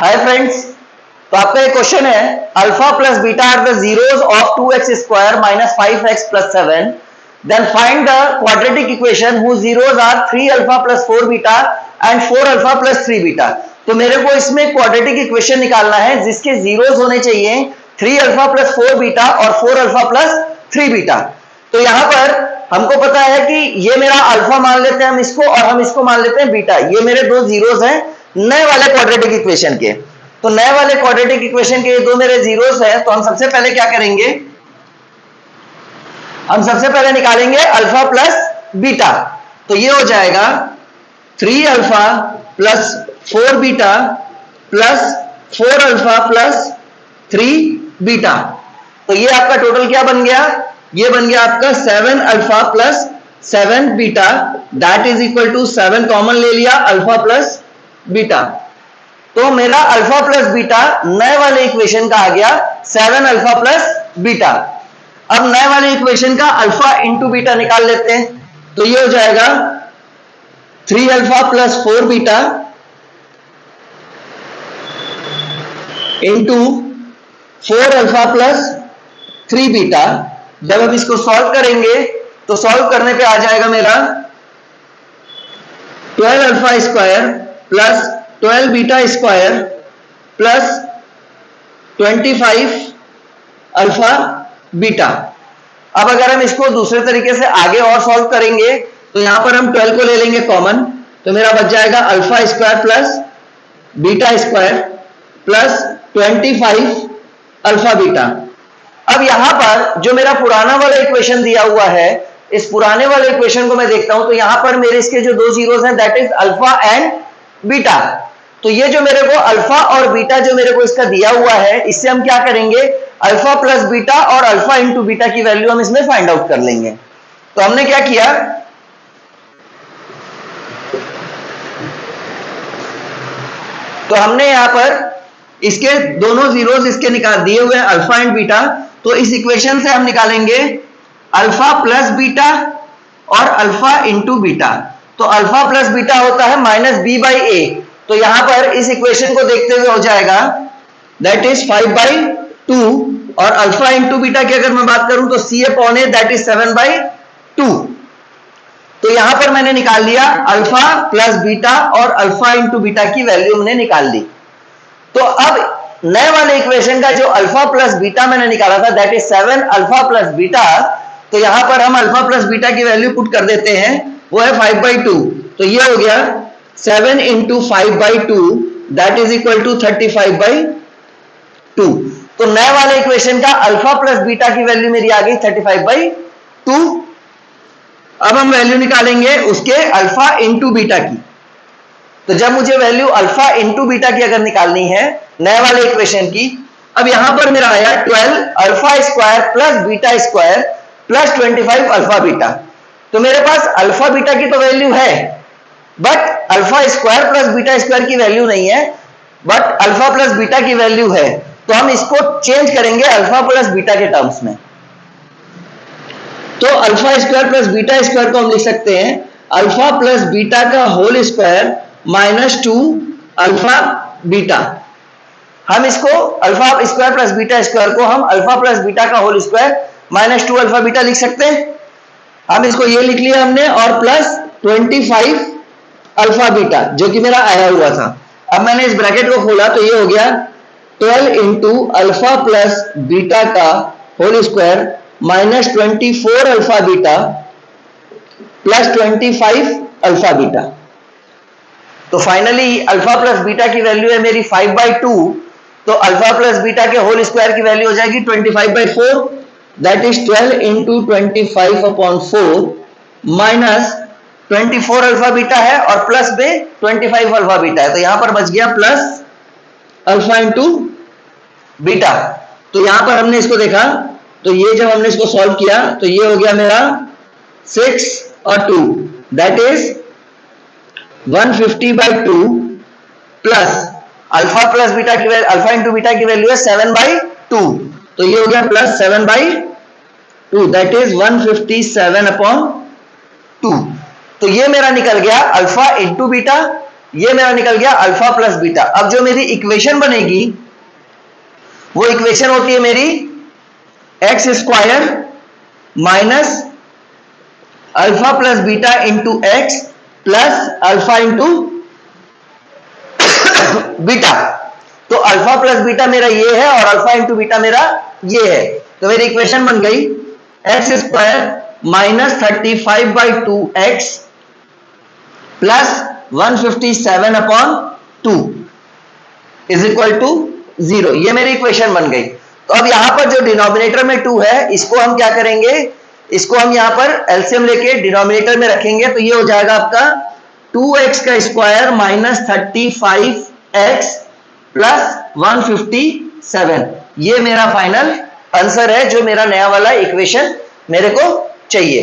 Hi friends, तो आपका एक क्वेश्चन है alpha plus beta are the zeros of 2x square minus 5x plus 7 then find the quadratic equation whose zeros are 3 alpha plus 4 beta and 4 alpha plus 3 beta. तो मेरे को इसमें quadratic equation निकालना है जिसके जीरोस होने चाहिए 3 अल्फा प्लस 4 बीटा और 4 अल्फा प्लस 3 बीटा। तो यहां पर हमको पता है कि ये मेरा अल्फा मान लेते हैं हम इसको, और हम इसको मान लेते हैं बीटा। ये मेरे दो जीरोस हैं नए वाले क्वाड्रेटिक इक्वेशन के। तो नए वाले क्वाड्रेटिक इक्वेशन के ये दो मेरे जीरोस हैं। तो हम सबसे पहले क्या करेंगे, हम सबसे पहले निकालेंगे अल्फा प्लस बीटा। तो ये हो जाएगा 3 alpha plus 4 beta plus 4 alpha plus 3 beta. तो ये आपका टोटल क्या बन गया, ये बन गया आपका 7 alpha plus 7 beta, that is equal to 7 common ले लिया अल्फा प्लस बीटा। तो मेरा अल्फा प्लस बीटा नए वाले इक्वेशन का आ गया 7 अल्फा प्लस बीटा। अब नए वाले इक्वेशन का अल्फा इंटू बीटा निकाल लेते हैं। तो ये हो जाएगा 3 alpha plus 4 beta into 4 alpha plus 3 beta. जब हम इसको सॉल्व करेंगे तो सॉल्व करने पे आ जाएगा मेरा 12 alpha square plus 12 beta square plus 25 alpha beta. अब अगर हम इसको दूसरे तरीके से आगे और सॉल्व करेंगे तो यहां पर हम 12 को ले लेंगे कॉमन, तो मेरा बच जाएगा alpha square plus beta square plus 25 alpha beta. अब यहां पर जो मेरा पुराना वाला इक्वेशन दिया हुआ है, इस पुराने वाले इक्वेशन को मैं देखता हूं तो यहां पर मेरे इसके जो दो जीरोस हैं that is alpha and beta. तो ये जो मेरे को अल्फा और बीटा जो मेरे को इसका दिया हुआ है, इससे हम क्या करेंगे, अल्फा प्लस बीटा और अल्फा इंटू बीटा की वैल्यू हम इसमें फाइंड आउट कर लेंगे। तो हमने क्या किया, तो हमने यहां पर इसके दोनों जीरोस इसके निकाल दिए हुए हैं अल्फा एंड बीटा। तो इस इक्वेशन से हम निकालेंगे अल्फा प्लस बीटा और अल्फा इंटू बीटा। तो अल्फा प्लस बीटा होता है माइनस बी बाई ए। तो यहां पर इस इक्वेशन को देखते हुए हो जाएगा दैट इज 5/2 और अल्फा इंटू बीटा की अगर मैं बात करूं तो सी अपॉन ए दैट इज 7/2। तो यहां पर मैंने निकाल लिया अल्फा प्लस बीटा और अल्फा इंटू बीटा की वैल्यू मैंने निकाल ली। तो अब नए वाले इक्वेशन का जो अल्फा प्लस बीटा मैंने निकाला था that is 7 alpha plus beta. तो यहां पर हम अल्फा प्लस बीटा की वैल्यू पुट कर देते हैं, वो है 5/2। तो ये हो गया 7 into 5/2 that is equal to 35/2। तो नए वाले इक्वेशन का अल्फा प्लस बीटा की वैल्यू मेरी आ गई 35/2। अब हम वैल्यू निकालेंगे उसके अल्फा इंटू बीटा की। तो जब मुझे वैल्यू अल्फा इंटू बीटा की अगर निकालनी है नए वाले इक्वेशन की, अब यहां पर मेरा आया 12 alpha square plus beta square plus 25 alpha beta. तो मेरे पास अल्फा बीटा की तो वैल्यू है but alpha square plus beta square की वैल्यू नहीं है, बट अल्फा प्लस बीटा की वैल्यू है। तो हम इसको चेंज करेंगे अल्फा प्लस बीटा के टर्म्स में। तो alpha square plus beta square को हम लिख सकते हैं अल्फा प्लस बीटा का whole square minus 2 alpha beta. हम इसको alpha square plus beta square को हम अल्फा प्लस बीटा का whole square minus 2 alpha beta लिख सकते हैं। हम इसको ये लिख लिया हमने, और प्लस 25 अल्फा बीटा जो कि मेरा आया हुआ था। अब मैंने इस ब्रैकेट को खोला तो ये हो गया 12 इंटू अल्फा प्लस बीटा का whole square minus 24 alpha beta plus 25 alpha beta. तो फाइनली अल्फा प्लस बीटा की वैल्यू है मेरी 5/2। तो अल्फा प्लस बीटा के होल स्क्वायर की वैल्यू हो जाएगी 25/4 that is 12 into 25/4 minus 24 alpha beta है और प्लस में 25 अल्फा बीटा है। तो यहां पर बच गया प्लस अल्फा इंटू बीटा। तो यहां पर हमने इसको देखा, तो ये जब हमने इसको सॉल्व किया तो ये हो गया मेरा 6 और 2 that is 150/2 plus alpha plus beta की वैल्यू अल्फा इंटू बीटा की वैल्यू है 7/2। तो ये हो गया प्लस 7/2 दैट इज 157/2। तो ये मेरा निकल गया अल्फा इंटू बीटा ये मेरा निकल गया अल्फा प्लस बीटा। अब जो मेरी इक्वेशन बनेगी वो इक्वेशन होती है मेरी x square minus alpha plus beta into x plus alpha into beta. तो अल्फा प्लस बीटा मेरा ये है और अल्फा इंटू बीटा मेरा ये है। तो मेरी इक्वेशन बन गई x square minus 35/2 x plus 157 upon 2 is equal to 0। ये मेरी इक्वेशन बन गई। तो अब यहां पर जो डिनोमिनेटर में 2 है इसको हम क्या करेंगे, इसको हम यहां पर एलसीएम लेके डिनोमिनेटर में रखेंगे। तो ये हो जाएगा आपका 2x का स्क्वायर माइनस 35x प्लस 157। ये मेरा फाइनल आंसर है जो मेरा नया वाला इक्वेशन मेरे को चाहिए।